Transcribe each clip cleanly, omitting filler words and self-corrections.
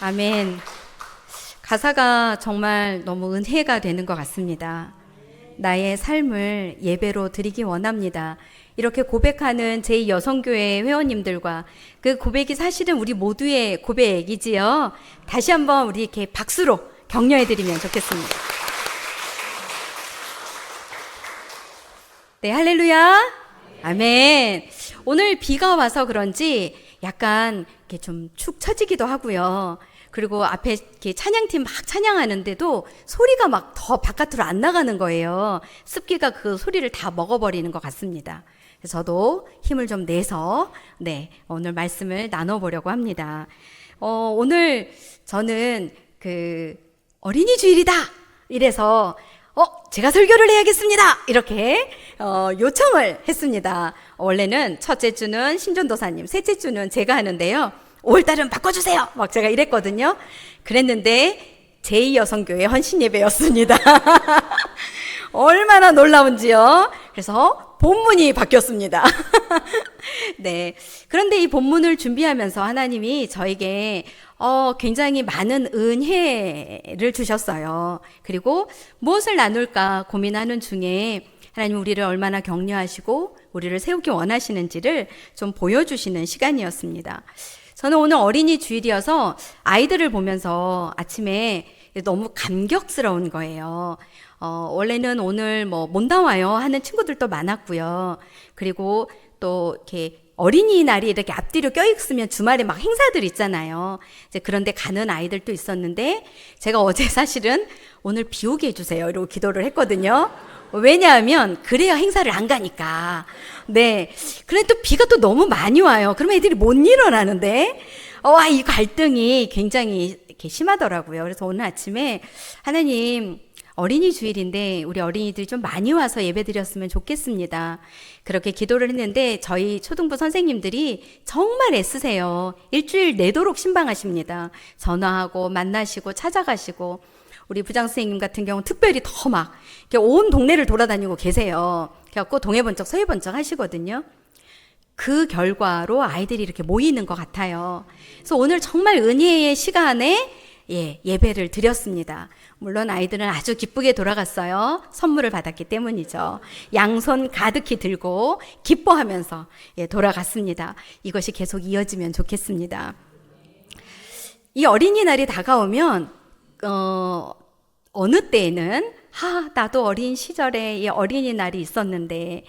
아멘. 가사가 정말 너무 은혜가 되는 것 같습니다. 나의 삶을 예배로 드리기 원합니다. 이렇게 고백하는 제2여성교회 회원님들과 그 고백이 사실은 우리 모두의 고백이지요. 다시 한번 우리 이렇게 박수로 격려해드리면 좋겠습니다. 네, 할렐루야. 아멘. 오늘 비가 와서 그런지 약간 이렇게 좀 축 처지기도 하고요. 그리고 앞에 이렇게 찬양팀 막 찬양하는데도 소리가 막 더 바깥으로 안 나가는 거예요. 습기가 그 소리를 다 먹어버리는 것 같습니다. 그래서 저도 힘을 좀 내서 오늘 말씀을 나눠보려고 합니다. 오늘 저는 그 어린이 주일이다 이래서 제가 설교를 해야겠습니다 이렇게 요청을 했습니다. 원래는 첫째 주는 신전도사님, 셋째 주는 제가 하는데요. 5월달은 바꿔주세요 막 제가 이랬거든요. 그랬는데 제2여성교회 헌신예배였습니다. 얼마나 놀라운지요. 그래서 본문이 바뀌었습니다. 네. 그런데 이 본문을 준비하면서 하나님이 저에게 굉장히 많은 은혜를 주셨어요. 그리고 무엇을 나눌까 고민하는 중에 하나님 우리를 얼마나 격려하시고 우리를 세우기 원하시는지를 좀 보여주시는 시간이었습니다. 저는 오늘 어린이 주일이어서 아이들을 보면서 아침에 너무 감격스러운 거예요. 원래는 오늘 못 나와요 하는 친구들도 많았고요. 그리고 또 이렇게 어린이날이 이렇게 앞뒤로 껴있으면 주말에 막 행사들 있잖아요. 이제 그런데 가는 아이들도 있었는데 제가 어제 사실은 오늘 비 오게 해주세요 이러고 기도를 했거든요. 왜냐하면 그래야 행사를 안 가니까. 네. 그런데 또 비가 또 너무 많이 와요. 그러면 애들이 못 일어나는데 이 갈등이 굉장히 이렇게 심하더라고요. 그래서 오늘 아침에 하나님 어린이 주일인데 우리 어린이들이 좀 많이 와서 예배 드렸으면 좋겠습니다. 그렇게 기도를 했는데 저희 초등부 선생님들이 정말 애쓰세요. 일주일 내도록 신방하십니다. 전화하고 만나시고 찾아가시고 우리 부장 선생님 같은 경우는 특별히 더 막 온 동네를 돌아다니고 계세요. 그래갖고 동해번쩍 서해번쩍 하시거든요. 그 결과로 아이들이 이렇게 모이는 것 같아요. 그래서 오늘 정말 은혜의 시간에 예배를 드렸습니다. 물론 아이들은 아주 기쁘게 돌아갔어요. 선물을 받았기 때문이죠. 양손 가득히 들고 기뻐하면서 돌아갔습니다. 이것이 계속 이어지면 좋겠습니다. 이 어린이날이 다가오면 어느 때에는 나도 어린 시절에 이 어린이날이 있었는데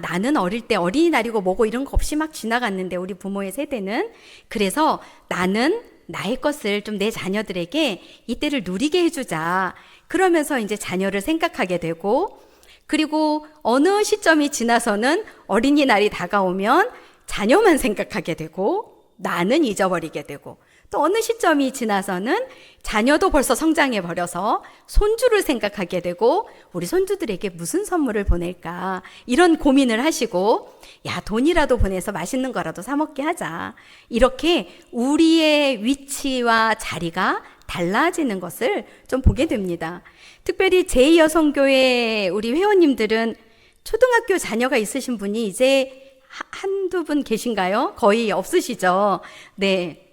나는 어릴 때 어린이날이고 뭐고 이런 거 없이 막 지나갔는데 우리 부모의 세대는 그래서 나는 나의 것을 좀 내 자녀들에게 이때를 누리게 해주자. 그러면서 이제 자녀를 생각하게 되고 그리고 어느 시점이 지나서는 어린이날이 다가오면 자녀만 생각하게 되고 나는 잊어버리게 되고 또 어느 시점이 지나서는 자녀도 벌써 성장해 버려서 손주를 생각하게 되고 우리 손주들에게 무슨 선물을 보낼까 이런 고민을 하시고 돈이라도 보내서 맛있는 거라도 사 먹게 하자. 이렇게 우리의 위치와 자리가 달라지는 것을 좀 보게 됩니다. 특별히 제2여성교회 우리 회원님들은 초등학교 자녀가 있으신 분이 이제 한두 분 계신가요? 거의 없으시죠? 네.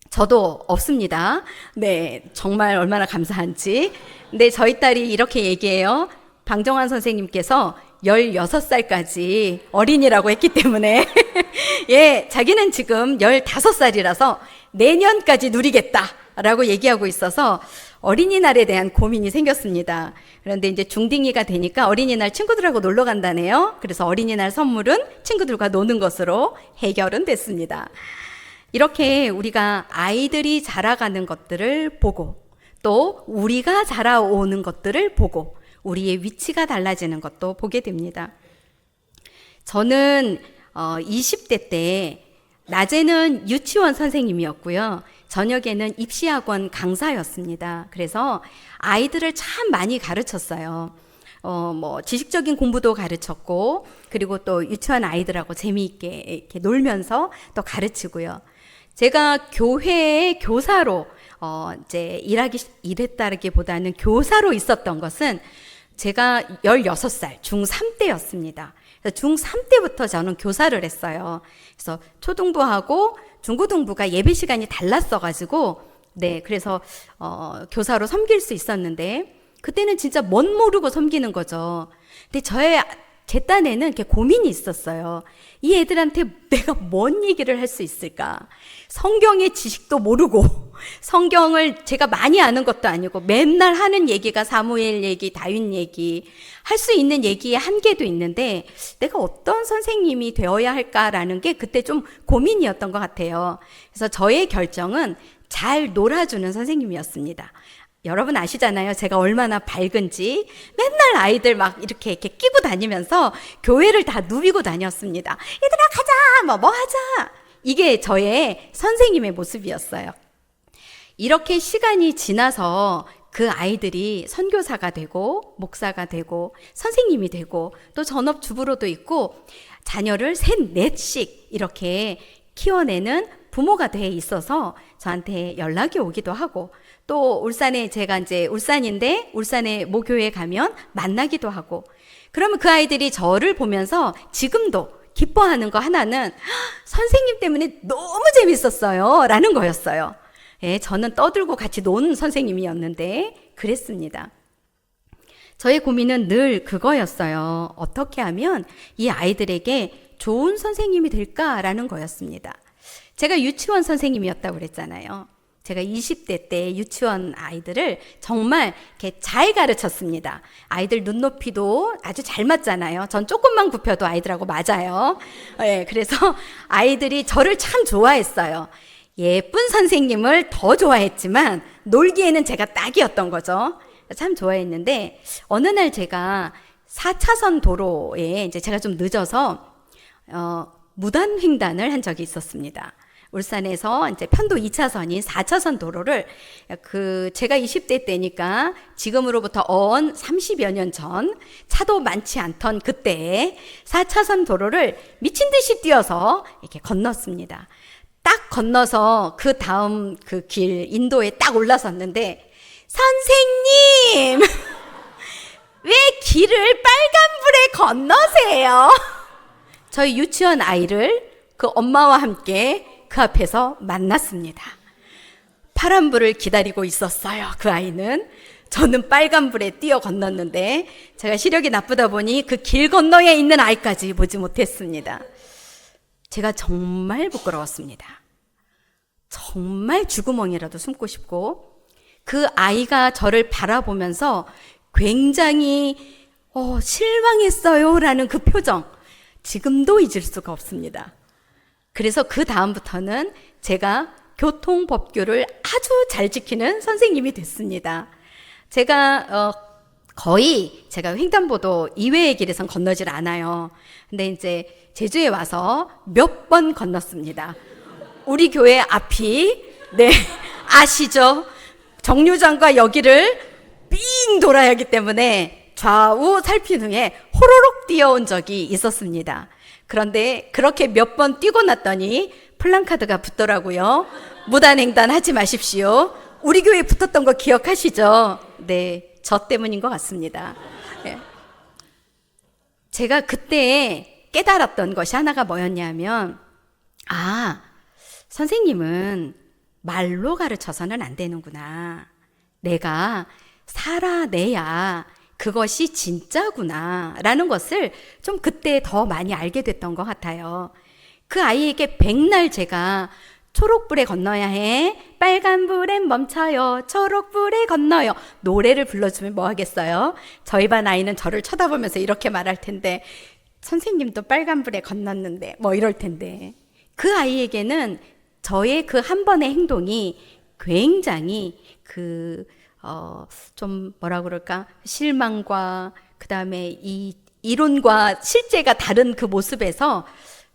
저도 없습니다. 네, 정말 얼마나 감사한지. 네, 저희 딸이 이렇게 얘기해요. 방정환 선생님께서 16살까지 어린이라고 했기 때문에 자기는 지금 15살이라서 내년까지 누리겠다라고 얘기하고 있어서 어린이날에 대한 고민이 생겼습니다. 그런데 이제 중딩이가 되니까 어린이날 친구들하고 놀러 간다네요. 그래서 어린이날 선물은 친구들과 노는 것으로 해결은 됐습니다. 이렇게 우리가 아이들이 자라가는 것들을 보고 또 우리가 자라오는 것들을 보고 우리의 위치가 달라지는 것도 보게 됩니다. 저는 20대 때 낮에는 유치원 선생님이었고요. 저녁에는 입시학원 강사였습니다. 그래서 아이들을 참 많이 가르쳤어요. 지식적인 공부도 가르쳤고 그리고 또 유치원 아이들하고 재미있게 이렇게 놀면서 또 가르치고요. 제가 교회의 교사로 이제 일했다기보다는 교사로 있었던 것은 제가 16살 중3 때였습니다. 중3 때부터 저는 교사를 했어요. 그래서 초등부하고 중고등부가 예배 시간이 달랐어가지고 네, 그래서 교사로 섬길 수 있었는데 그때는 진짜 멋 모르고 섬기는 거죠. 근데 제 딴에는 이렇게 고민이 있었어요. 이 애들한테 내가 뭔 얘기를 할 수 있을까? 성경의 지식도 모르고 성경을 제가 많이 아는 것도 아니고 맨날 하는 얘기가 사무엘 얘기, 다윗 얘기, 할 수 있는 얘기의 한계도 있는데 내가 어떤 선생님이 되어야 할까라는 게 그때 좀 고민이었던 것 같아요. 그래서 저의 결정은 잘 놀아주는 선생님이었습니다. 여러분 아시잖아요. 제가 얼마나 밝은지 맨날 아이들 막 이렇게 끼고 다니면서 교회를 다 누비고 다녔습니다. 얘들아 가자, 뭐 하자. 이게 저의 선생님의 모습이었어요. 이렇게 시간이 지나서 그 아이들이 선교사가 되고 목사가 되고 선생님이 되고 또 전업주부로도 있고 자녀를 셋, 넷씩 이렇게 키워내는 부모가 돼 있어서 저한테 연락이 오기도 하고 또 울산에 제가 이제 울산인데 울산에 모교에 가면 만나기도 하고 그러면 그 아이들이 저를 보면서 지금도 기뻐하는 거 하나는 선생님 때문에 너무 재밌었어요 라는 거였어요. 예, 저는 떠들고 같이 노는 선생님이었는데 그랬습니다. 저의 고민은 늘 그거였어요. 어떻게 하면 이 아이들에게 좋은 선생님이 될까라는 거였습니다. 제가 유치원 선생님이었다고 그랬잖아요. 제가 20대 때 유치원 아이들을 정말 이렇게 잘 가르쳤습니다. 아이들 눈높이도 아주 잘 맞잖아요. 전 조금만 굽혀도 아이들하고 맞아요. 네, 그래서 아이들이 저를 참 좋아했어요. 예쁜 선생님을 더 좋아했지만 놀기에는 제가 딱이었던 거죠. 참 좋아했는데 어느 날 제가 4차선 도로에 이제 제가 좀 늦어서 무단횡단을 한 적이 있었습니다. 울산에서 이제 편도 2차선인 4차선 도로를 제가 20대 때니까 지금으로부터 30여 년 전 차도 많지 않던 그때 4차선 도로를 미친 듯이 뛰어서 이렇게 건넜습니다. 딱 건너서 그 다음 그 길 인도에 딱 올라섰는데 선생님 왜 길을 빨간불에 건너세요? 저희 유치원 아이를 그 엄마와 함께 그 앞에서 만났습니다. 파란불을 기다리고 있었어요. 그 아이는. 저는 빨간불에 뛰어 건넜는데 제가 시력이 나쁘다 보니 그 길 건너에 있는 아이까지 보지 못했습니다. 제가 정말 부끄러웠습니다. 정말 쥐구멍이라도 숨고 싶고 그 아이가 저를 바라보면서 굉장히 실망했어요 라는 그 표정 지금도 잊을 수가 없습니다. 그래서 그 다음부터는 제가 교통법규를 아주 잘 지키는 선생님이 됐습니다. 제가 거의 제가 횡단보도 이외의 길에선 건너질 않아요. 근데 이제 제주에 와서 몇 번 건넜습니다. 우리 교회 앞이 네 아시죠? 정류장과 여기를 삥 돌아야 하기 때문에 좌우 살핀 후에 호로록 뛰어온 적이 있었습니다. 그런데 그렇게 몇 번 뛰고 났더니 플랜카드가 붙더라고요. 무단횡단 하지 마십시오. 우리 교회에 붙었던 거 기억하시죠? 네, 저 때문인 것 같습니다. 네. 제가 그때 깨달았던 것이 하나가 뭐였냐면 선생님은 말로 가르쳐서는 안 되는구나. 내가 살아내야 그것이 진짜구나 라는 것을 좀 그때 더 많이 알게 됐던 것 같아요. 그 아이에게 백날 제가 초록불에 건너야 해, 빨간불엔 멈춰요, 초록불에 건너요 노래를 불러주면 뭐 하겠어요? 저희 반 아이는 저를 쳐다보면서 이렇게 말할 텐데 선생님도 빨간불에 건넜는데 뭐 이럴 텐데 그 아이에게는 저의 그 한 번의 행동이 굉장히 좀 뭐라 그럴까 실망과 그 다음에 이 이론과 실제가 다른 그 모습에서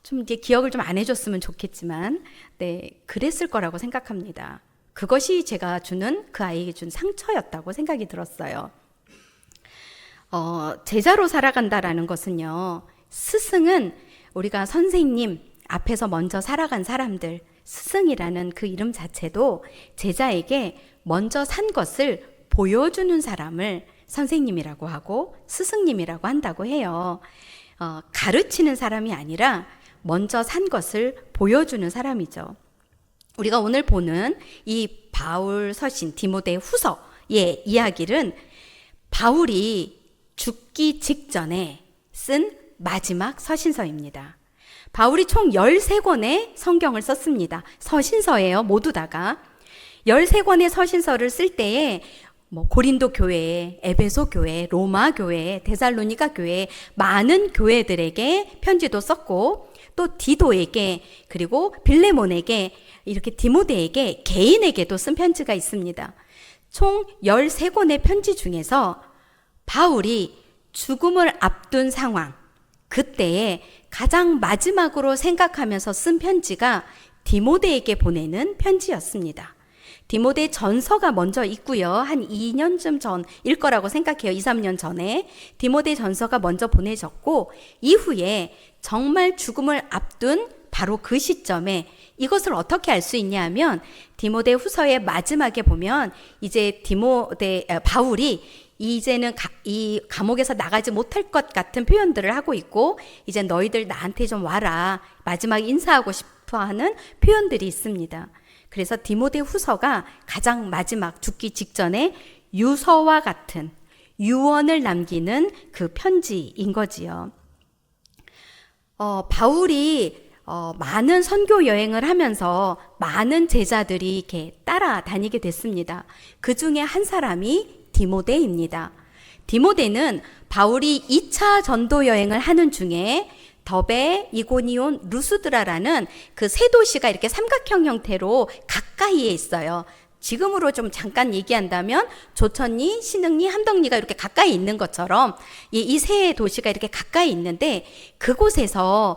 좀 이제 기억을 좀 안 해줬으면 좋겠지만 네 그랬을 거라고 생각합니다. 그것이 제가 주는 그 아이에게 준 상처였다고 생각이 들었어요. 제자로 살아간다라는 것은요, 스승은 우리가 선생님 앞에서 먼저 살아간 사람들, 스승이라는 그 이름 자체도 제자에게 먼저 산 것을 보여주는 사람을 선생님이라고 하고 스승님이라고 한다고 해요. 가르치는 사람이 아니라 먼저 산 것을 보여주는 사람이죠. 우리가 오늘 보는 이 바울 서신 디모데 후서의 이야기는 바울이 죽기 직전에 쓴 마지막 서신서입니다. 바울이 총 13권의 성경을 썼습니다. 서신서예요, 모두 다가. 13권의 서신서를 쓸 때에 고린도 교회, 에베소 교회, 로마 교회, 데살로니가 교회, 많은 교회들에게 편지도 썼고, 또 디도에게, 그리고 빌레몬에게, 이렇게 디모데에게, 개인에게도 쓴 편지가 있습니다. 총 13권의 편지 중에서 바울이 죽음을 앞둔 상황, 그때에 가장 마지막으로 생각하면서 쓴 편지가 디모데에게 보내는 편지였습니다. 디모데 전서가 먼저 있고요. 한 2년쯤 전일 거라고 생각해요. 2, 3년 전에 디모데 전서가 먼저 보내졌고, 이후에 정말 죽음을 앞둔 바로 그 시점에 이것을 어떻게 알 수 있냐 하면, 디모데 후서의 마지막에 보면 이제 바울이 이제는 이 감옥에서 나가지 못할 것 같은 표현들을 하고 있고, 이제 너희들 나한테 좀 와라, 마지막 인사하고 싶어 하는 표현들이 있습니다. 그래서 디모데 후서가 가장 마지막 죽기 직전에 유서와 같은 유언을 남기는 그 편지인 거지요. 바울이 많은 선교 여행을 하면서 많은 제자들이 이렇게 따라다니게 됐습니다. 그 중에 한 사람이 디모데입니다. 디모데는 바울이 2차 전도 여행을 하는 중에 더베, 이고니온, 루스드라라는 그 세 도시가 이렇게 삼각형 형태로 가까이에 있어요. 지금으로 좀 잠깐 얘기한다면 조천리, 신흥리, 함덕리가 이렇게 가까이 있는 것처럼 이 세 도시가 이렇게 가까이 있는데, 그곳에서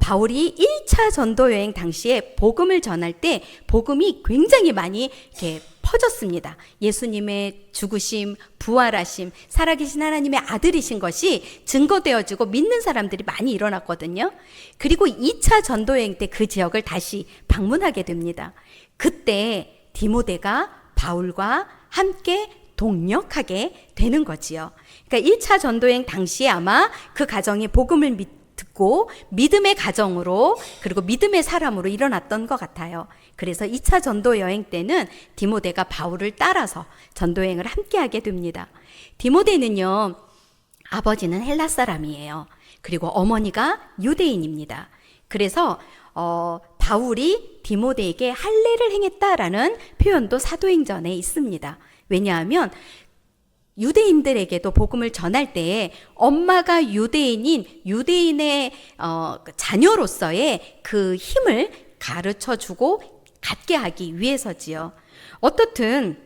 바울이 1차 전도 여행 당시에 복음을 전할 때 복음이 굉장히 많이 이렇게 퍼졌습니다. 예수님의 죽으심, 부활하심, 살아계신 하나님의 아들이신 것이 증거되어지고 믿는 사람들이 많이 일어났거든요. 그리고 2차 전도여행 때 그 지역을 다시 방문하게 됩니다. 그때 디모데가 바울과 함께 동역하게 되는 거지요. 그러니까 1차 전도여행 당시에 아마 그 가정이 복음을 듣고 믿음의 가정으로, 그리고 믿음의 사람으로 일어났던 것 같아요. 그래서 2차 전도 여행 때는 디모데가 바울을 따라서 전도 여행을 함께 하게 됩니다. 디모데는요, 아버지는 헬라 사람이에요. 그리고 어머니가 유대인입니다. 그래서 바울이 디모데에게 할례를 행했다라는 표현도 사도행전에 있습니다. 왜냐하면 유대인들에게도 복음을 전할 때에 엄마가 유대인인 유대인의 자녀로서의 그 힘을 가르쳐주고 갖게 하기 위해서지요. 어떻든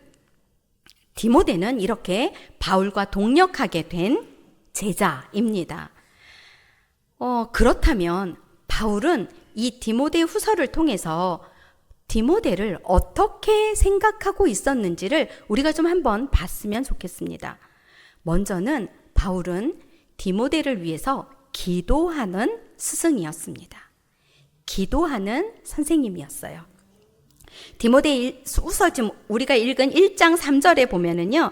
디모데는 이렇게 바울과 동역하게 된 제자입니다. 그렇다면 바울은 이 디모데 후서를 통해서 디모데를 어떻게 생각하고 있었는지를 우리가 좀 한번 봤으면 좋겠습니다. 먼저는 바울은 디모데를 위해서 기도하는 스승이었습니다. 기도하는 선생님이었어요. 디모데 후서 지금 우리가 읽은 1장 3절에 보면은요,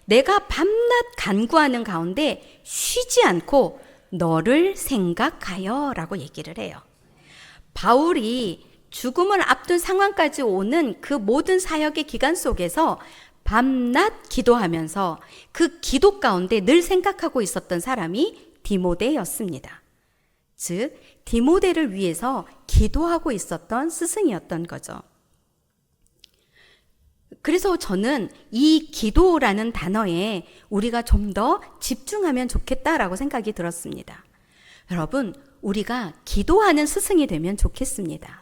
내가 밤낮 간구하는 가운데 쉬지 않고 너를 생각하여 라고 얘기를 해요. 바울이 죽음을 앞둔 상황까지 오는 그 모든 사역의 기간 속에서 밤낮 기도하면서 그 기도 가운데 늘 생각하고 있었던 사람이 디모데였습니다. 즉, 디모데를 위해서 기도하고 있었던 스승이었던 거죠. 그래서 저는 이 기도라는 단어에 우리가 좀 더 집중하면 좋겠다라고 생각이 들었습니다. 여러분, 우리가 기도하는 스승이 되면 좋겠습니다.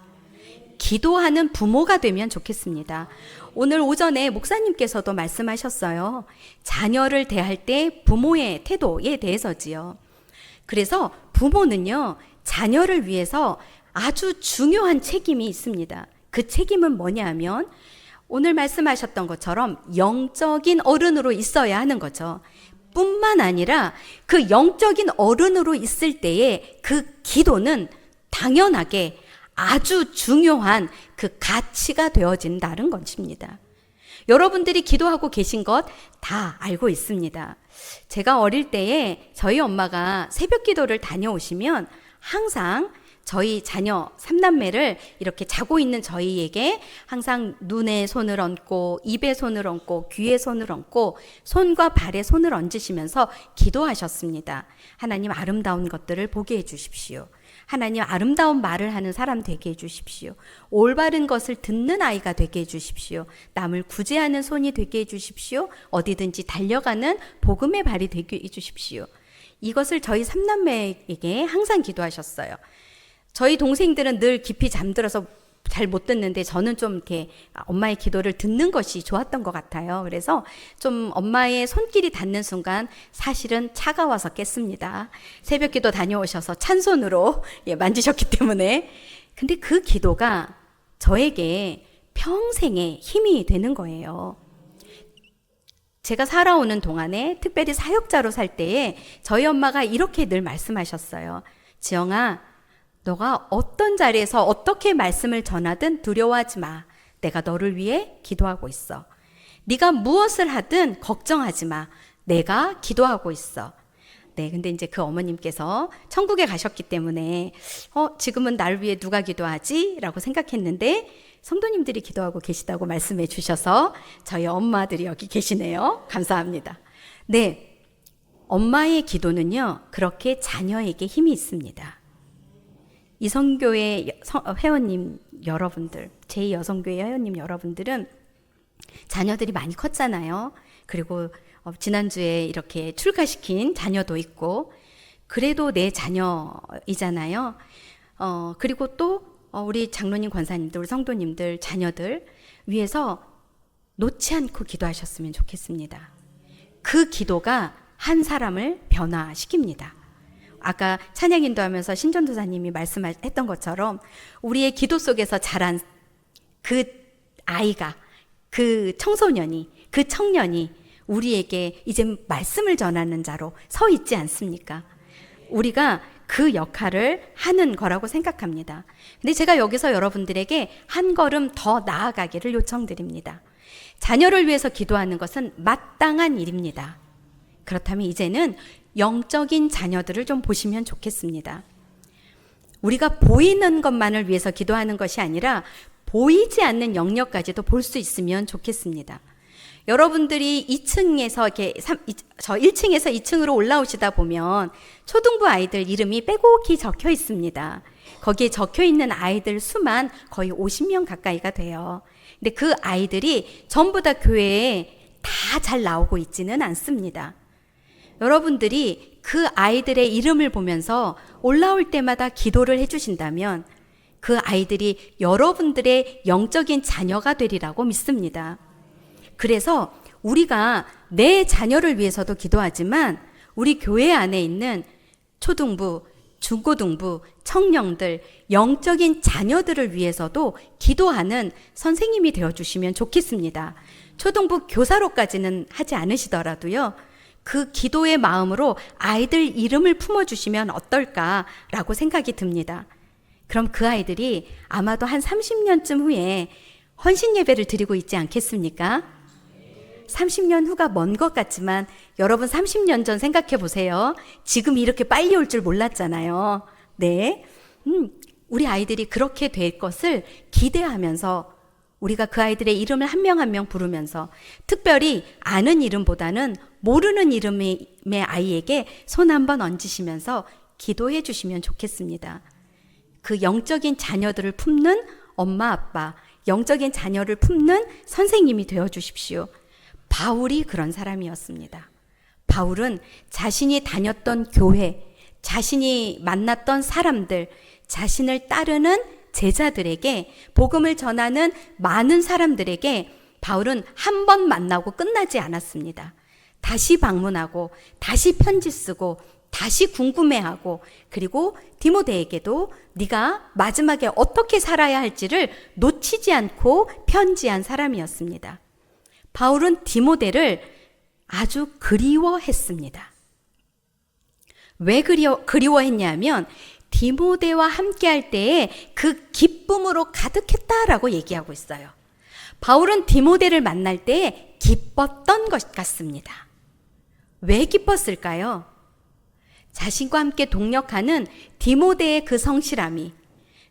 기도하는 부모가 되면 좋겠습니다. 오늘 오전에 목사님께서도 말씀하셨어요. 자녀를 대할 때 부모의 태도에 대해서지요. 그래서 부모는요, 자녀를 위해서 아주 중요한 책임이 있습니다. 그 책임은 뭐냐 하면 오늘 말씀하셨던 것처럼 영적인 어른으로 있어야 하는 거죠. 뿐만 아니라 그 영적인 어른으로 있을 때의 그 기도는 당연하게 아주 중요한 그 가치가 되어진다는 것입니다. 여러분들이 기도하고 계신 것 다 알고 있습니다. 제가 어릴 때에 저희 엄마가 새벽 기도를 다녀오시면 항상 저희 자녀 3남매를 이렇게 자고 있는 저희에게 항상 눈에 손을 얹고 입에 손을 얹고 귀에 손을 얹고 손과 발에 손을 얹으시면서 기도하셨습니다. 하나님 아름다운 것들을 보게 해주십시오. 하나님 아름다운 말을 하는 사람 되게 해주십시오. 올바른 것을 듣는 아이가 되게 해주십시오. 남을 구제하는 손이 되게 해주십시오. 어디든지 달려가는 복음의 발이 되게 해주십시오. 이것을 저희 3남매에게 항상 기도하셨어요. 저희 동생들은 늘 깊이 잠들어서 잘 못 듣는데 저는 좀 이렇게 엄마의 기도를 듣는 것이 좋았던 것 같아요. 그래서 좀 엄마의 손길이 닿는 순간 사실은 차가워서 깼습니다. 새벽 기도 다녀오셔서 찬손으로 만지셨기 때문에. 근데 그 기도가 저에게 평생의 힘이 되는 거예요. 제가 살아오는 동안에 특별히 사역자로 살 때에 저희 엄마가 이렇게 늘 말씀하셨어요. 지영아, 너가 어떤 자리에서 어떻게 말씀을 전하든 두려워하지 마. 내가 너를 위해 기도하고 있어. 네가 무엇을 하든 걱정하지 마. 내가 기도하고 있어. 네, 근데 이제 그 어머님께서 천국에 가셨기 때문에 지금은 날 위해 누가 기도하지? 라고 생각했는데 성도님들이 기도하고 계시다고 말씀해 주셔서 저희 엄마들이 여기 계시네요. 감사합니다. 네, 엄마의 기도는요, 그렇게 자녀에게 힘이 있습니다. 이성교회 회원님 여러분들, 제2여성교회 회원님 여러분들은 자녀들이 많이 컸잖아요. 그리고 지난주에 이렇게 출가시킨 자녀도 있고, 그래도 내 자녀이잖아요. 그리고 또 우리 장로님, 권사님들, 우리 성도님들, 자녀들 위해서 놓지 않고 기도하셨으면 좋겠습니다. 그 기도가 한 사람을 변화시킵니다. 아까 찬양 인도하면서 신전도사님이 말씀했던 것처럼 우리의 기도 속에서 자란 그 아이가, 그 청소년이, 그 청년이 우리에게 이제 말씀을 전하는 자로 서 있지 않습니까? 우리가 그 역할을 하는 거라고 생각합니다. 근데 제가 여기서 여러분들에게 한 걸음 더 나아가기를 요청드립니다. 자녀를 위해서 기도하는 것은 마땅한 일입니다. 그렇다면 이제는 영적인 자녀들을 좀 보시면 좋겠습니다. 우리가 보이는 것만을 위해서 기도하는 것이 아니라 보이지 않는 영역까지도 볼 수 있으면 좋겠습니다. 여러분들이 2층에서 이렇게 저 1층에서 2층으로 올라오시다 보면 초등부 아이들 이름이 빼곡히 적혀 있습니다. 거기에 적혀 있는 아이들 수만 거의 50명 가까이가 돼요. 근데 그 아이들이 전부 다 교회에 다 잘 나오고 있지는 않습니다. 여러분들이 그 아이들의 이름을 보면서 올라올 때마다 기도를 해주신다면 그 아이들이 여러분들의 영적인 자녀가 되리라고 믿습니다. 그래서 우리가 내 자녀를 위해서도 기도하지만 우리 교회 안에 있는 초등부, 중고등부, 청년들, 영적인 자녀들을 위해서도 기도하는 선생님이 되어주시면 좋겠습니다. 초등부 교사로까지는 하지 않으시더라도요. 그 기도의 마음으로 아이들 이름을 품어주시면 어떨까라고 생각이 듭니다. 그럼 그 아이들이 아마도 한 30년쯤 후에 헌신 예배를 드리고 있지 않겠습니까? 30년 후가 먼 것 같지만 여러분 30년 전 생각해 보세요. 지금 이렇게 빨리 올 줄 몰랐잖아요. 네, 우리 아이들이 그렇게 될 것을 기대하면서 우리가 그 아이들의 이름을 한 명 한 명 부르면서 특별히 아는 이름보다는 모르는 이름의 아이에게 손 한번 얹으시면서 기도해 주시면 좋겠습니다. 그 영적인 자녀들을 품는 엄마 아빠, 영적인 자녀를 품는 선생님이 되어 주십시오. 바울이 그런 사람이었습니다. 바울은 자신이 다녔던 교회, 자신이 만났던 사람들, 자신을 따르는 제자들에게 복음을 전하는 많은 사람들에게 바울은 한 번 만나고 끝나지 않았습니다. 다시 방문하고 다시 편지 쓰고 다시 궁금해하고 그리고 디모데에게도 네가 마지막에 어떻게 살아야 할지를 놓치지 않고 편지한 사람이었습니다. 바울은 디모데를 아주 그리워했습니다. 왜 그리워했냐면 디모데와 함께할 때에 그 기쁨으로 가득했다라고 얘기하고 있어요. 바울은 디모데를 만날 때에 기뻤던 것 같습니다. 왜 기뻤을까요? 자신과 함께 동역하는 디모데의 그 성실함이,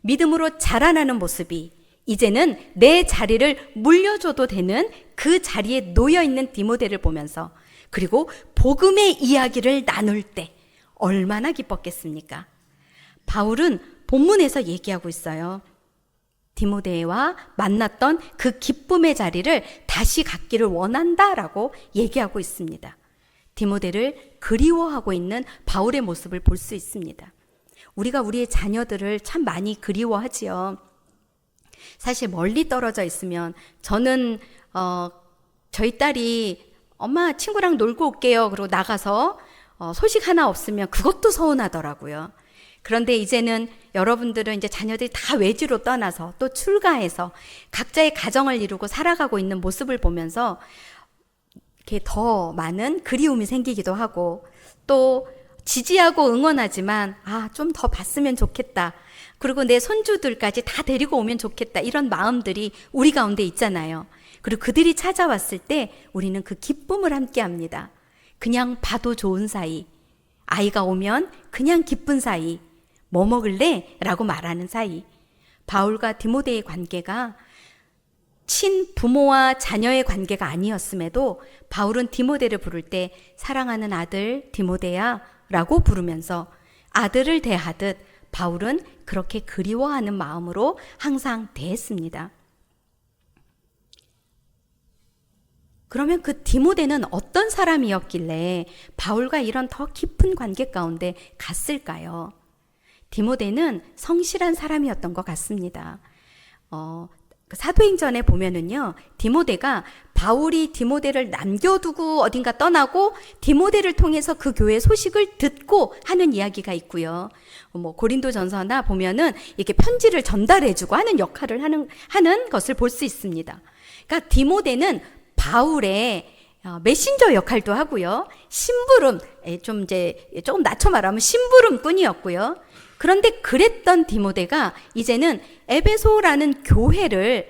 믿음으로 자라나는 모습이 이제는 내 자리를 물려줘도 되는 그 자리에 놓여있는 디모데를 보면서 그리고 복음의 이야기를 나눌 때 얼마나 기뻤겠습니까? 바울은 본문에서 얘기하고 있어요. 디모데와 만났던 그 기쁨의 자리를 다시 갖기를 원한다라고 얘기하고 있습니다. 디모데를 그리워하고 있는 바울의 모습을 볼 수 있습니다. 우리가 우리의 자녀들을 참 많이 그리워하지요. 사실 멀리 떨어져 있으면 저는 저희 딸이 엄마 친구랑 놀고 올게요. 그러고 나가서 소식 하나 없으면 그것도 서운하더라고요. 그런데 이제는 여러분들은 이제 자녀들이 다 외지로 떠나서 또 출가해서 각자의 가정을 이루고 살아가고 있는 모습을 보면서 이렇게 더 많은 그리움이 생기기도 하고 또 지지하고 응원하지만 좀 더 봤으면 좋겠다. 그리고 내 손주들까지 다 데리고 오면 좋겠다. 이런 마음들이 우리 가운데 있잖아요. 그리고 그들이 찾아왔을 때 우리는 그 기쁨을 함께 합니다. 그냥 봐도 좋은 사이, 아이가 오면 그냥 기쁜 사이, 뭐 먹을래? 라고 말하는 사이. 바울과 디모데의 관계가 친부모와 자녀의 관계가 아니었음에도 바울은 디모데를 부를 때 사랑하는 아들 디모데야 라고 부르면서 아들을 대하듯 바울은 그렇게 그리워하는 마음으로 항상 대했습니다. 그러면 그 디모데는 어떤 사람이었길래 바울과 이런 더 깊은 관계 가운데 갔을까요? 디모데는 성실한 사람이었던 것 같습니다. 사도행전에 보면은요, 디모데가 바울이 디모데를 남겨두고 어딘가 떠나고 디모데를 통해서 그 교회 소식을 듣고 하는 이야기가 있고요. 고린도전서나 보면은 이렇게 편지를 전달해주고 하는 역할을 하는 것을 볼 수 있습니다. 그러니까 디모데는 바울의 메신저 역할도 하고요. 심부름, 조금 낮춰 말하면 심부름꾼이었고요. 그런데 그랬던 디모데가 이제는 에베소라는 교회를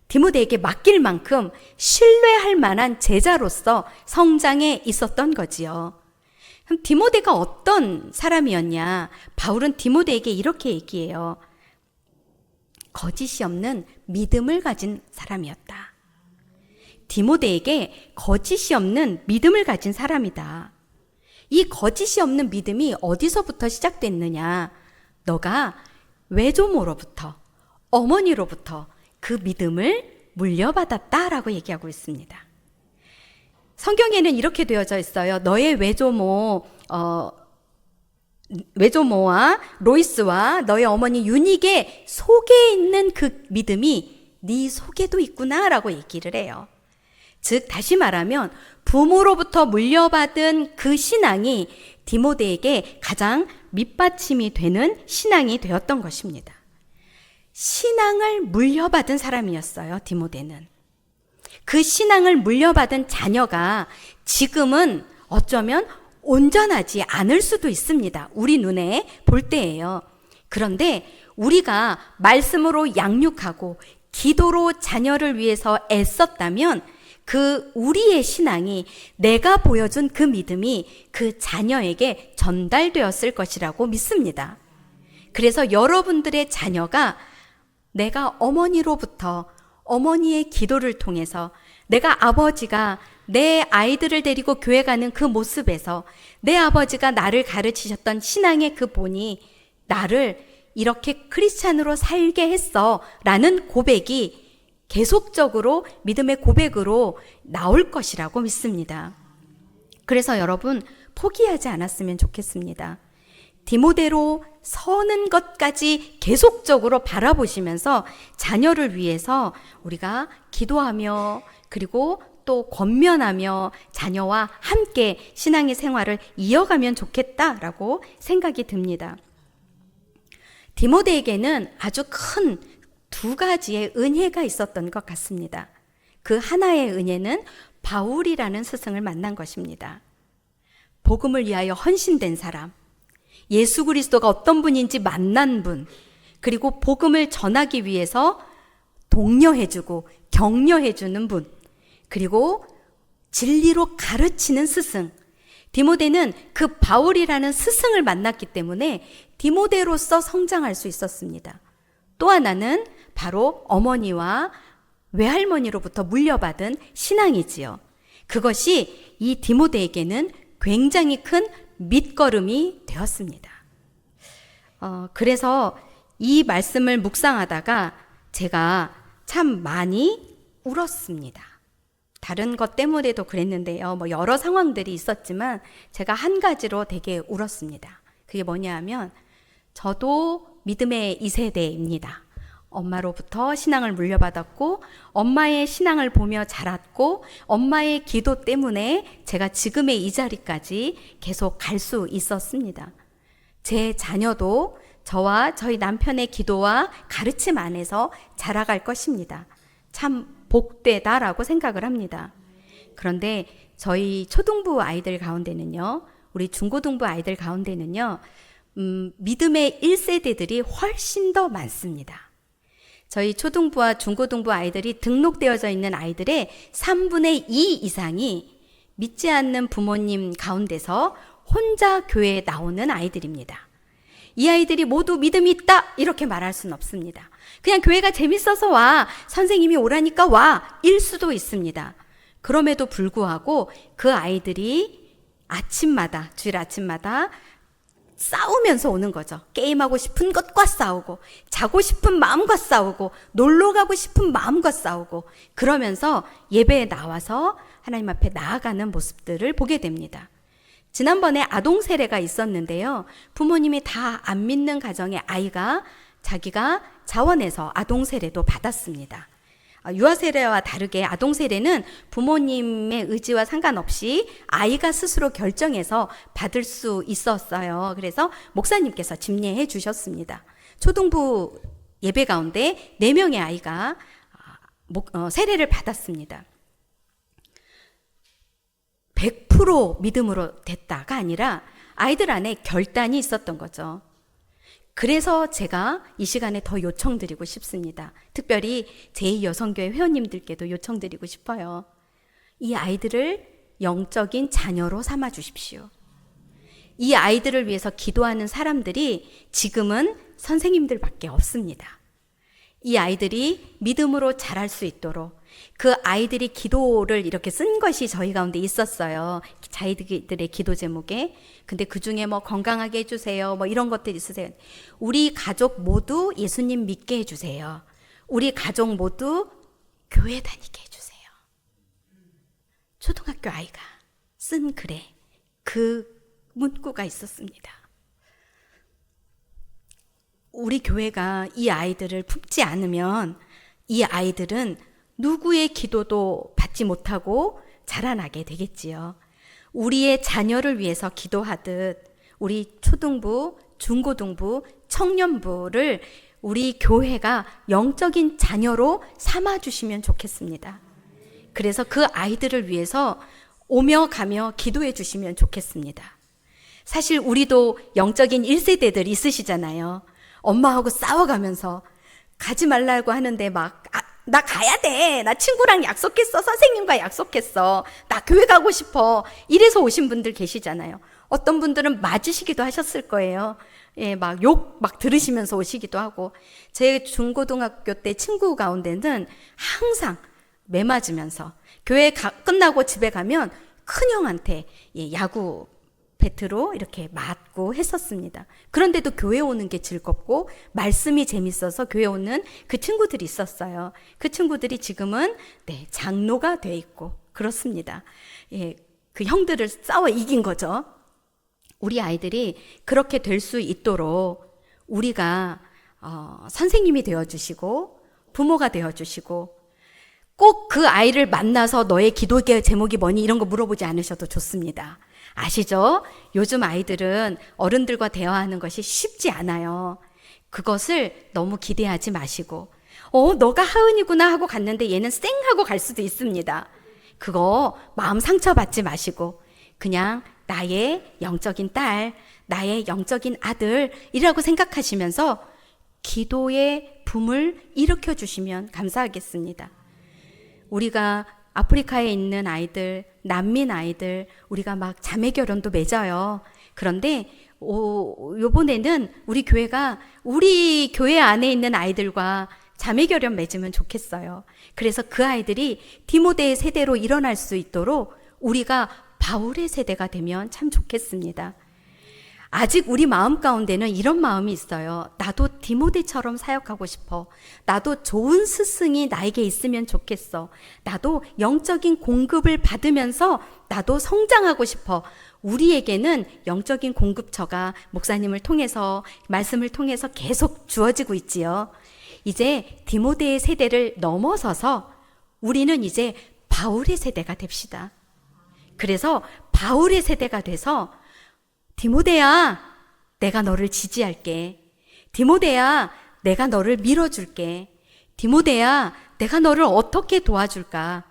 디모데에게 맡길 만큼 신뢰할 만한 제자로서 성장해 있었던 거지요. 그럼 디모데가 어떤 사람이었냐? 바울은 디모데에게 이렇게 얘기해요. 거짓이 없는 믿음을 가진 사람이었다. 디모데에게 거짓이 없는 믿음을 가진 사람이다. 이 거짓이 없는 믿음이 어디서부터 시작됐느냐? 너가 외조모로부터, 어머니로부터 그 믿음을 물려받았다라고 얘기하고 있습니다. 성경에는 이렇게 되어져 있어요. 너의 외조모와 로이스와 너의 어머니 유닉의 속에 있는 그 믿음이 네 속에도 있구나라고 얘기를 해요. 즉 다시 말하면 부모로부터 물려받은 그 신앙이 디모데에게 가장 밑받침이 되는 신앙이 되었던 것입니다. 신앙을 물려받은 사람이었어요, 디모데는. 그 신앙을 물려받은 자녀가 지금은 어쩌면 온전하지 않을 수도 있습니다. 우리 눈에 볼 때예요. 그런데 우리가 말씀으로 양육하고 기도로 자녀를 위해서 애썼다면 그 우리의 신앙이 내가 보여준 그 믿음이 그 자녀에게 전달되었을 것이라고 믿습니다. 그래서 여러분들의 자녀가 내가 어머니로부터 어머니의 기도를 통해서 내가 아버지가 내 아이들을 데리고 교회 가는 그 모습에서 내 아버지가 나를 가르치셨던 신앙의 그 본이 나를 이렇게 크리스찬으로 살게 했어 라는 고백이 계속적으로 믿음의 고백으로 나올 것이라고 믿습니다. 그래서 여러분 포기하지 않았으면 좋겠습니다. 디모데로 서는 것까지 계속적으로 바라보시면서 자녀를 위해서 우리가 기도하며 그리고 또 권면하며 자녀와 함께 신앙의 생활을 이어가면 좋겠다라고 생각이 듭니다. 디모데에게는 아주 큰 두 가지의 은혜가 있었던 것 같습니다. 그 하나의 은혜는 바울이라는 스승을 만난 것입니다. 복음을 위하여 헌신된 사람, 예수 그리스도가 어떤 분인지 만난 분, 그리고 복음을 전하기 위해서 독려해주고 격려해주는 분, 그리고 진리로 가르치는 스승. 디모데는 그 바울이라는 스승을 만났기 때문에 디모데로서 성장할 수 있었습니다. 또 하나는 바로 어머니와 외할머니로부터 물려받은 신앙이지요. 그것이 이 디모데에게는 굉장히 큰 밑거름이 되었습니다. 그래서 이 말씀을 묵상하다가 제가 참 많이 울었습니다. 다른 것 때문에도 그랬는데요. 여러 상황들이 있었지만 제가 한 가지로 되게 울었습니다. 그게 뭐냐 하면 저도 믿음의 2세대입니다. 엄마로부터 신앙을 물려받았고 엄마의 신앙을 보며 자랐고 엄마의 기도 때문에 제가 지금의 이 자리까지 계속 갈 수 있었습니다. 제 자녀도 저와 저희 남편의 기도와 가르침 안에서 자라갈 것입니다. 참 복되다라고 생각을 합니다. 그런데 저희 초등부 아이들 가운데는요, 우리 중고등부 아이들 가운데는요, 믿음의 1세대들이 훨씬 더 많습니다. 저희 초등부와 중고등부 아이들이 등록되어져 있는 아이들의 3분의 2 이상이 믿지 않는 부모님 가운데서 혼자 교회에 나오는 아이들입니다. 이 아이들이 모두 믿음이 있다 이렇게 말할 수는 없습니다. 그냥 교회가 재밌어서 와, 선생님이 오라니까 와, 일 수도 있습니다. 그럼에도 불구하고 그 아이들이 주일 아침마다 싸우면서 오는 거죠. 게임하고 싶은 것과 싸우고, 자고 싶은 마음과 싸우고, 놀러 가고 싶은 마음과 싸우고, 그러면서 예배에 나와서 하나님 앞에 나아가는 모습들을 보게 됩니다. 지난번에 아동 세례가 있었는데요. 부모님이 다 안 믿는 가정의 아이가 자기가 자원해서 아동 세례도 받았습니다. 유아 세례와 다르게 아동 세례는 부모님의 의지와 상관없이 아이가 스스로 결정해서 받을 수 있었어요. 그래서 목사님께서 집례해 주셨습니다. 초등부 예배 가운데 4명의 아이가 세례를 받았습니다. 100% 믿음으로 됐다가 아니라 아이들 안에 결단이 있었던 거죠. 그래서 제가 이 시간에 더 요청드리고 싶습니다. 특별히 제2여성교회 회원님들께도 요청드리고 싶어요. 이 아이들을 영적인 자녀로 삼아 주십시오. 이 아이들을 위해서 기도하는 사람들이 지금은 선생님들밖에 없습니다. 이 아이들이 믿음으로 자랄 수 있도록 그 아이들이 기도를 이렇게 쓴 것이 저희 가운데 있었어요. 자기들의 기도 제목에. 근데 그 중에 건강하게 해주세요. 이런 것들 있으세요. 우리 가족 모두 예수님 믿게 해주세요. 우리 가족 모두 교회 다니게 해주세요. 초등학교 아이가 쓴 글에 그 문구가 있었습니다. 우리 교회가 이 아이들을 품지 않으면 이 아이들은 누구의 기도도 받지 못하고 자라나게 되겠지요. 우리의 자녀를 위해서 기도하듯 우리 초등부, 중고등부, 청년부를 우리 교회가 영적인 자녀로 삼아주시면 좋겠습니다. 그래서 그 아이들을 위해서 오며 가며 기도해 주시면 좋겠습니다. 사실 우리도 영적인 1세대들 있으시잖아요. 엄마하고 싸워가면서 가지 말라고 하는데 나 가야 돼. 나 친구랑 약속했어. 선생님과 약속했어. 나 교회 가고 싶어. 이래서 오신 분들 계시잖아요. 어떤 분들은 맞으시기도 하셨을 거예요. 예, 욕 들으시면서 오시기도 하고. 제 중고등학교 때 친구 가운데는 항상 매 맞으면서 교회 끝나고 집에 가면 큰형한테 야구 배트로 이렇게 맞고 했었습니다. 그런데도 교회 오는 게 즐겁고 말씀이 재밌어서 교회 오는 그 친구들이 있었어요. 그 친구들이 지금은 장로가 돼 있고 그렇습니다. 예, 그 형들을 싸워 이긴 거죠. 우리 아이들이 그렇게 될 수 있도록 우리가 선생님이 되어주시고 부모가 되어주시고 꼭 그 아이를 만나서 너의 기도 제목이 뭐니 이런 거 물어보지 않으셔도 좋습니다. 아시죠? 요즘 아이들은 어른들과 대화하는 것이 쉽지 않아요. 그것을 너무 기대하지 마시고 너가 하은이구나 하고 갔는데 얘는 쌩 하고 갈 수도 있습니다. 그거 마음 상처받지 마시고 그냥 나의 영적인 딸, 나의 영적인 아들이라고 생각하시면서 기도의 붐을 일으켜 주시면 감사하겠습니다. 우리가 아프리카에 있는 아이들, 난민 아이들, 우리가 자매 결혼도 맺어요. 그런데 요번에는 우리 교회가 우리 교회 안에 있는 아이들과 자매결연 맺으면 좋겠어요. 그래서 그 아이들이 디모데의 세대로 일어날 수 있도록 우리가 바울의 세대가 되면 참 좋겠습니다. 아직 우리 마음 가운데는 이런 마음이 있어요. 나도 디모데처럼 사역하고 싶어. 나도 좋은 스승이 나에게 있으면 좋겠어. 나도 영적인 공급을 받으면서 나도 성장하고 싶어. 우리에게는 영적인 공급처가 목사님을 통해서, 말씀을 통해서 계속 주어지고 있지요. 이제 디모데의 세대를 넘어서서 우리는 이제 바울의 세대가 됩시다. 그래서 바울의 세대가 돼서 디모데야, 내가 너를 지지할게. 디모데야, 내가 너를 밀어줄게. 디모데야, 내가 너를 어떻게 도와줄까?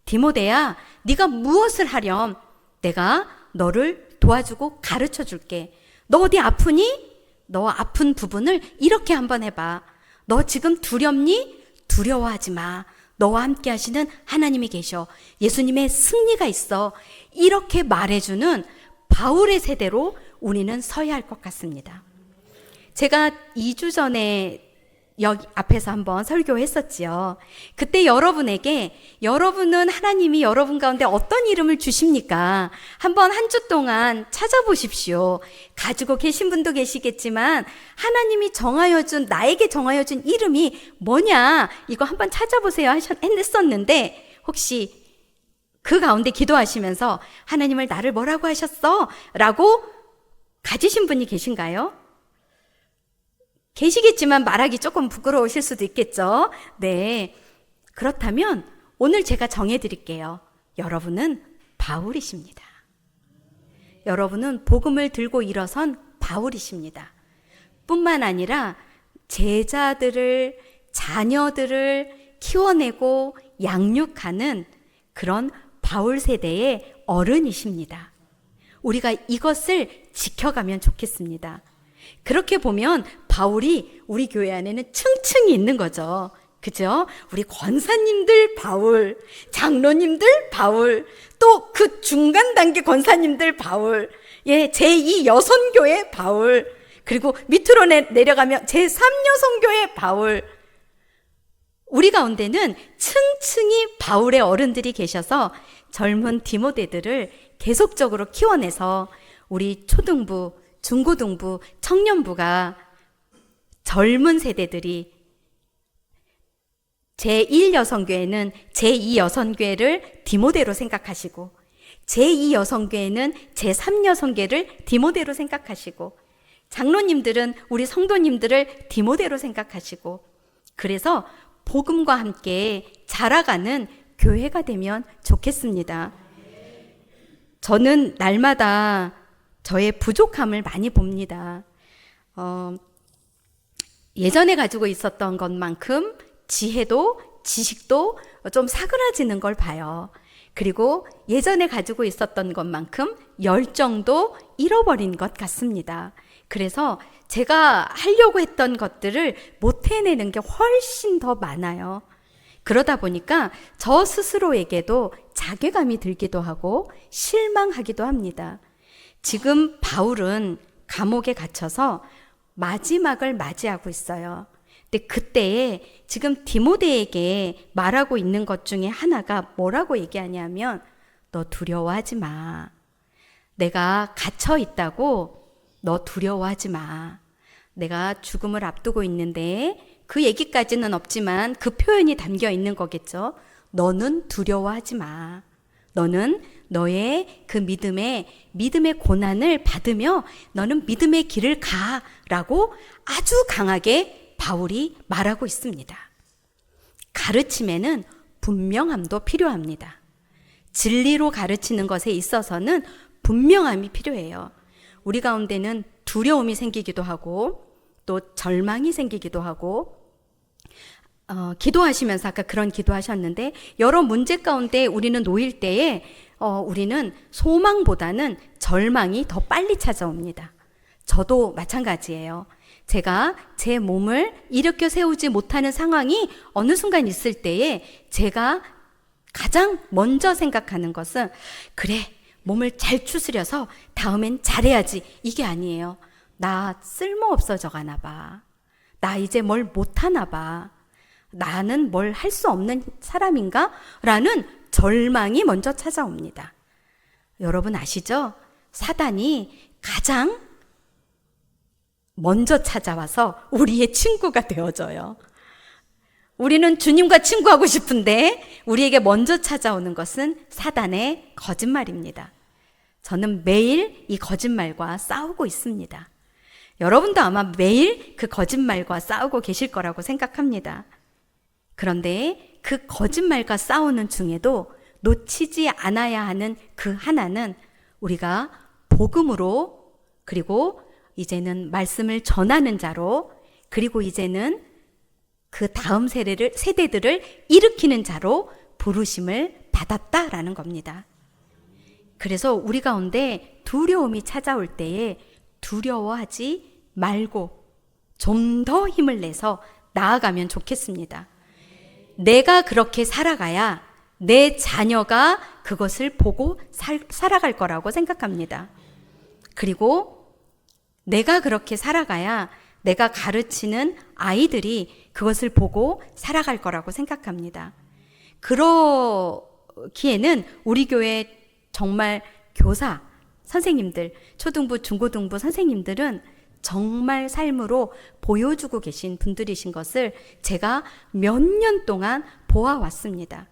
디모데야, 네가 무엇을 하렴? 내가 너를 도와주고 가르쳐줄게. 너 어디 아프니? 너 아픈 부분을 이렇게 한번 해봐. 너 지금 두렵니? 두려워하지 마. 너와 함께 하시는 하나님이 계셔. 예수님의 승리가 있어. 이렇게 말해주는 바울의 세대로 우리는 서야 할 것 같습니다. 제가 2주 전에 여기 앞에서 한번 설교했었지요. 그때 여러분에게 여러분은 하나님이 여러분 가운데 어떤 이름을 주십니까? 한번 한 주 동안 찾아보십시오. 가지고 계신 분도 계시겠지만 하나님이 나에게 정하여 준 이름이 뭐냐? 이거 한번 찾아보세요 했었는데 혹시 그 가운데 기도하시면서 하나님을 나를 뭐라고 하셨어? 라고 가지신 분이 계신가요? 계시겠지만 말하기 조금 부끄러우실 수도 있겠죠. 네. 그렇다면 오늘 제가 정해드릴게요. 여러분은 바울이십니다. 여러분은 복음을 들고 일어선 바울이십니다. 뿐만 아니라 제자들을, 자녀들을 키워내고 양육하는 그런 바울 세대의 어른이십니다. 우리가 이것을 지켜가면 좋겠습니다. 그렇게 보면 바울이 우리 교회 안에는 층층이 있는 거죠. 그죠? 우리 권사님들 바울, 장로님들 바울, 또 그 중간 단계 권사님들 바울, 예, 제2 여선교회 바울, 그리고 밑으로 내려가면 제3 여선교회 바울. 우리 가운데는 층층이 바울의 어른들이 계셔서 젊은 디모데들을 계속적으로 키워내서 우리 초등부, 중고등부, 청년부가 젊은 세대들이 제1여성교회는 제2여성교회를 디모데로 생각하시고 제2여성교회는 제3여성교회를 디모데로 생각하시고 장로님들은 우리 성도님들을 디모데로 생각하시고 그래서 복음과 함께 자라가는 교회가 되면 좋겠습니다. 저는 날마다 저의 부족함을 많이 봅니다. 예전에 가지고 있었던 것만큼 지혜도 지식도 좀 사그라지는 걸 봐요. 그리고 예전에 가지고 있었던 것만큼 열정도 잃어버린 것 같습니다. 그래서 제가 하려고 했던 것들을 못 해내는 게 훨씬 더 많아요. 그러다 보니까 저 스스로에게도 자괴감이 들기도 하고 실망하기도 합니다. 지금 바울은 감옥에 갇혀서 마지막을 맞이하고 있어요. 근데 그때에 지금 디모데에게 말하고 있는 것 중에 하나가 뭐라고 얘기하냐면 너 두려워하지 마. 내가 갇혀 있다고 너 두려워하지 마. 내가 죽음을 앞두고 있는데 그 얘기까지는 없지만 그 표현이 담겨 있는 거겠죠. 너는 두려워하지 마. 너는 너의 그 믿음의 고난을 받으며 너는 믿음의 길을 가라고 아주 강하게 바울이 말하고 있습니다. 가르침에는 분명함도 필요합니다. 진리로 가르치는 것에 있어서는 분명함이 필요해요. 우리 가운데는 두려움이 생기기도 하고 또 절망이 생기기도 하고 기도하시면서 아까 그런 기도하셨는데 여러 문제 가운데 우리는 놓일 때에 우리는 소망보다는 절망이 더 빨리 찾아옵니다. 저도 마찬가지예요. 제가 제 몸을 일으켜 세우지 못하는 상황이 어느 순간 있을 때에 제가 가장 먼저 생각하는 것은 그래 몸을 잘 추스려서 다음엔 잘해야지, 이게 아니에요. 나 쓸모없어져 가나 봐. 나 이제 뭘 못하나 봐. 나는 뭘 할 수 없는 사람인가? 라는 절망이 먼저 찾아옵니다. 여러분 아시죠? 사단이 가장 먼저 찾아와서 우리의 친구가 되어줘요. 우리는 주님과 친구하고 싶은데 우리에게 먼저 찾아오는 것은 사단의 거짓말입니다. 저는 매일 이 거짓말과 싸우고 있습니다. 여러분도 아마 매일 그 거짓말과 싸우고 계실 거라고 생각합니다. 그런데 그 거짓말과 싸우는 중에도 놓치지 않아야 하는 그 하나는 우리가 복음으로, 그리고 이제는 말씀을 전하는 자로, 그리고 이제는 그 다음 세대들을 일으키는 자로 부르심을 받았다라는 겁니다. 그래서 우리 가운데 두려움이 찾아올 때에 두려워하지 말고 좀 더 힘을 내서 나아가면 좋겠습니다. 내가 그렇게 살아가야 내 자녀가 그것을 보고 살아갈 거라고 생각합니다. 그리고 내가 그렇게 살아가야 내가 가르치는 아이들이 그것을 보고 살아갈 거라고 생각합니다. 그러기에는 우리 교회 정말 교사, 선생님들, 초등부, 중고등부 선생님들은 정말 삶으로 보여주고 계신 분들이신 것을 제가 몇 년 동안 보아왔습니다.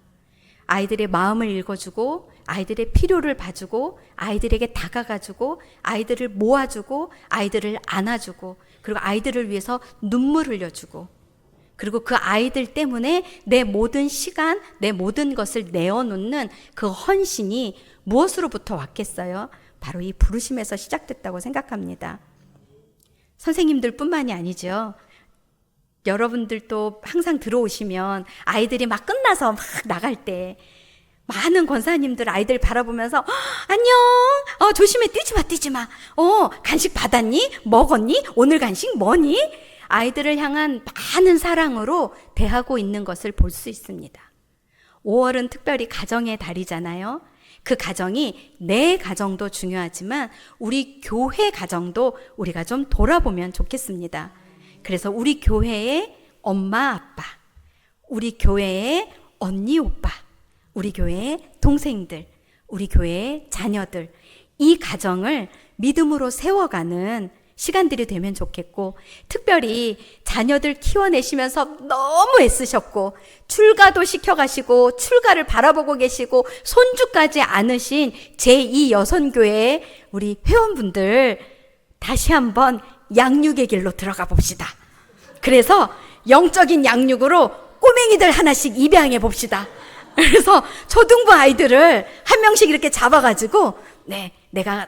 아이들의 마음을 읽어주고, 아이들의 필요를 봐주고, 아이들에게 다가가주고, 아이들을 모아주고, 아이들을 안아주고, 그리고 아이들을 위해서 눈물 흘려주고, 그리고 그 아이들 때문에 내 모든 시간, 내 모든 것을 내어놓는 그 헌신이 무엇으로부터 왔겠어요? 바로 이 부르심에서 시작됐다고 생각합니다. 선생님들 뿐만이 아니죠. 여러분들도 항상 들어오시면 아이들이 막 끝나서 막 나갈 때 많은 권사님들 아이들 바라보면서 안녕, 조심해, 뛰지 마. 간식 받았니? 먹었니? 오늘 간식 뭐니? 아이들을 향한 많은 사랑으로 대하고 있는 것을 볼 수 있습니다. 5월은 특별히 가정의 달이잖아요. 그 가정이 내 가정도 중요하지만 우리 교회 가정도 우리가 좀 돌아보면 좋겠습니다. 그래서 우리 교회의 엄마, 아빠, 우리 교회의 언니, 오빠, 우리 교회의 동생들, 우리 교회의 자녀들, 이 가정을 믿음으로 세워가는 시간들이 되면 좋겠고, 특별히 자녀들 키워내시면서 너무 애쓰셨고 출가도 시켜가시고 출가를 바라보고 계시고 손주까지 안으신 제2 여선교회의 우리 회원분들, 다시 한번 양육의 길로 들어가 봅시다. 그래서 영적인 양육으로 꼬맹이들 하나씩 입양해 봅시다. 그래서 초등부 아이들을 한 명씩 이렇게 잡아가지고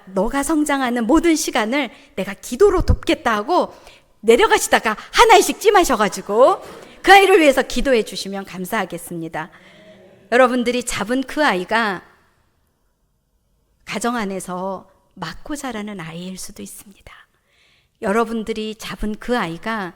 너가 성장하는 모든 시간을 내가 기도로 돕겠다 하고 내려가시다가 하나씩 찜하셔가지고 그 아이를 위해서 기도해 주시면 감사하겠습니다. 여러분들이 잡은 그 아이가 가정 안에서 맞고 자라는 아이일 수도 있습니다. 여러분들이 잡은 그 아이가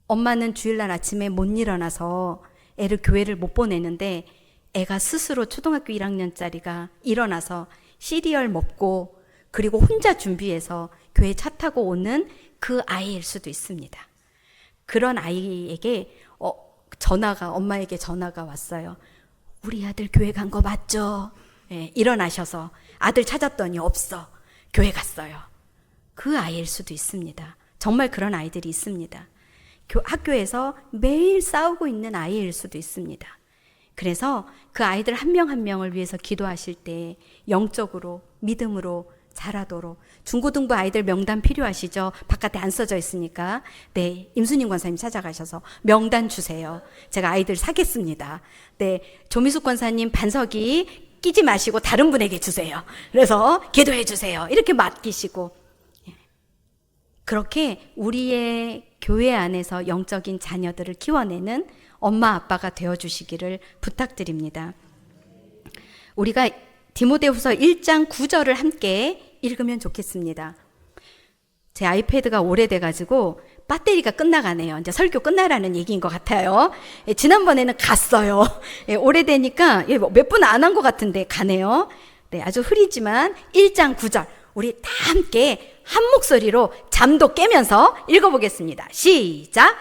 엄마는 주일날 아침에 못 일어나서 애를 교회를 못 보내는데 애가 스스로 초등학교 1학년짜리가 일어나서 시리얼 먹고 그리고 혼자 준비해서 교회 차 타고 오는 그 아이일 수도 있습니다. 그런 아이에게 엄마에게 전화가 왔어요. 우리 아들 교회 간 거 맞죠? 일어나셔서 아들 찾았더니 없어. 교회 갔어요. 그 아이일 수도 있습니다. 정말 그런 아이들이 있습니다. 학교에서 매일 싸우고 있는 아이일 수도 있습니다. 그래서 그 아이들 한 명 한 명을 위해서 기도하실 때 영적으로, 믿음으로 자라도록. 중고등부 아이들 명단 필요하시죠? 바깥에 안 써져 있으니까 임순임 권사님 찾아가셔서 명단 주세요. 제가 아이들 사겠습니다. 조미숙 권사님 반석이 끼지 마시고 다른 분에게 주세요. 그래서 기도해 주세요. 이렇게 맡기시고, 그렇게 우리의 교회 안에서 영적인 자녀들을 키워내는 엄마 아빠가 되어주시기를 부탁드립니다. 우리가 디모데후서 1장 9절을 함께 읽으면 좋겠습니다. 제 아이패드가 오래돼가지고 배터리가 끝나가네요. 이제 설교 끝나라는 얘기인 것 같아요. 지난번에는 갔어요. 오래되니까 몇 분 안 한 것 같은데 가네요. 네, 아주 흐리지만 1장 9절 우리 다 함께 한 목소리로 잠도 깨면서 읽어보겠습니다. 시작.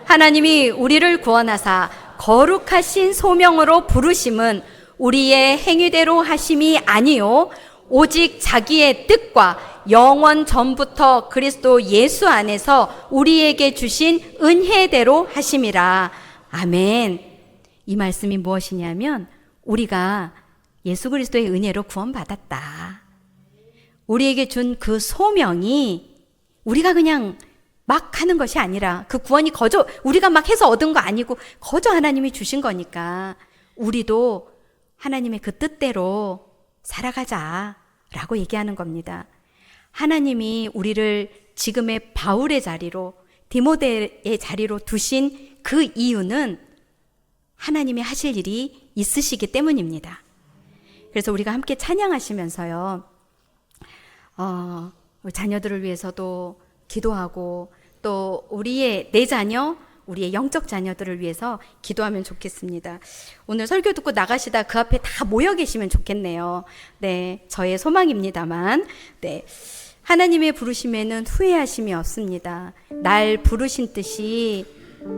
하나님이 우리를 구원하사 거룩하신 소명으로 부르심은 우리의 행위대로 하심이 아니요 오직 자기의 뜻과 영원 전부터 그리스도 예수 안에서 우리에게 주신 은혜대로 하심이라. 아멘. 이 말씀이 무엇이냐면 우리가 예수 그리스도의 은혜로 구원받았다. 우리에게 준 그 소명이 우리가 그냥 막 하는 것이 아니라 그 구원이 거저 우리가 막 해서 얻은 거 아니고 거저 하나님이 주신 거니까 우리도 하나님의 그 뜻대로 살아가자라고 얘기하는 겁니다. 하나님이 우리를 지금의 바울의 자리로 디모데의 자리로 두신 그 이유는 하나님이 하실 일이 있으시기 때문입니다. 그래서 우리가 함께 찬양하시면서요, 우리 자녀들을 위해서도 기도하고 또 우리의 내 자녀, 우리의 영적 자녀들을 위해서 기도하면 좋겠습니다. 오늘 설교 듣고 나가시다 그 앞에 다 모여 계시면 좋겠네요. 네, 저의 소망입니다만, 네. 하나님의 부르심에는 후회하심이 없습니다. 날 부르신 뜻이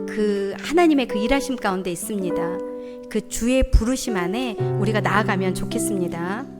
그 하나님의 그 일하심 가운데 있습니다. 그 주의 부르심 안에 우리가 나아가면 좋겠습니다.